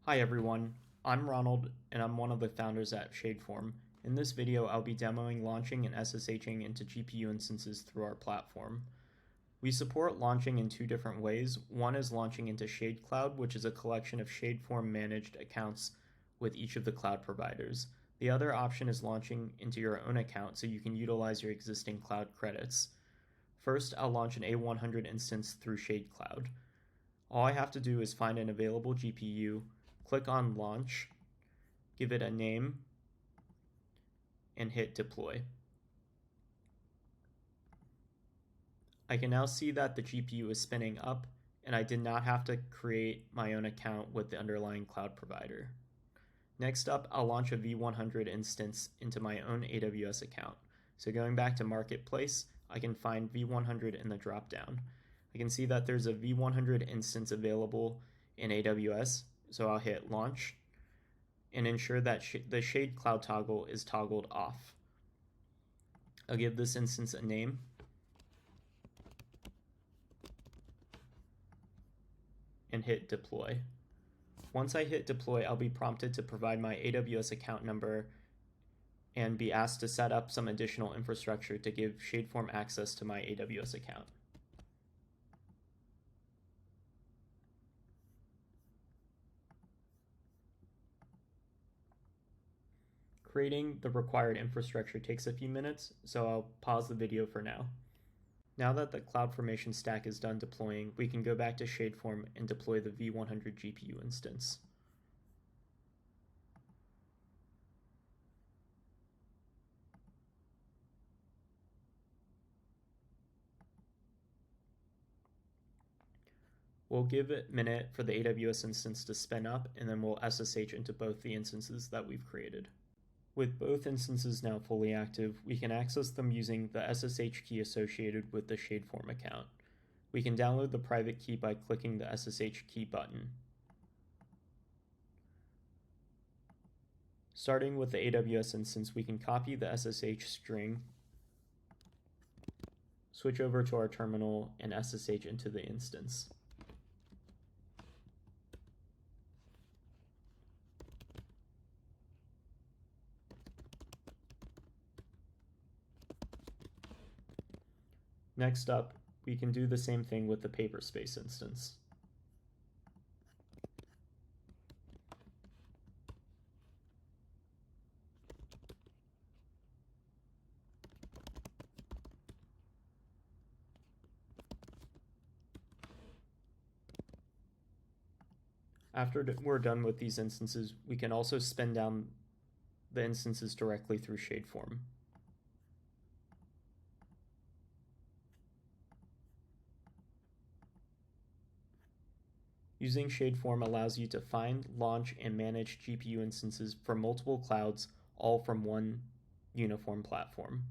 Hi everyone, I'm Ronald and I'm one of the founders at Shadeform. In this video I'll be demoing launching and SSHing into GPU instances through our platform. We support launching in two different ways. One is launching into ShadeCloud, which is a collection of Shadeform managed accounts with each of the cloud providers. The other option is launching into your own account so you can utilize your existing cloud credits. First, I'll launch an A100 instance through ShadeCloud. All I have to do is find an available GPU, click on Launch, give it a name, and hit Deploy. I can now see that the GPU is spinning up, and I did not have to create my own account with the underlying cloud provider. Next up, I'll launch a V100 instance into my own AWS account. So going back to Marketplace, I can find V100 in the dropdown. I can see that there's a V100 instance available in AWS, so I'll hit Launch and ensure that the Shade Cloud toggle is toggled off. I'll give this instance a name and hit Deploy. Once I hit Deploy, I'll be prompted to provide my AWS account number and be asked to set up some additional infrastructure to give Shadeform access to my AWS account. Creating the required infrastructure takes a few minutes, so I'll pause the video for now. Now that the CloudFormation stack is done deploying, we can go back to Shadeform and deploy the V100 GPU instance. We'll give it a minute for the AWS instance to spin up, and then we'll SSH into both the instances that we've created. With both instances now fully active, we can access them using the SSH key associated with the Shadeform account. We can download the private key by clicking the SSH key button. Starting with the AWS instance, we can copy the SSH string, switch over to our terminal, and SSH into the instance. Next up, we can do the same thing with the Paperspace instance. After we're done with these instances, we can also spin down the instances directly through Shadeform. Using Shadeform allows you to find, launch, and manage GPU instances from multiple clouds, all from one uniform platform.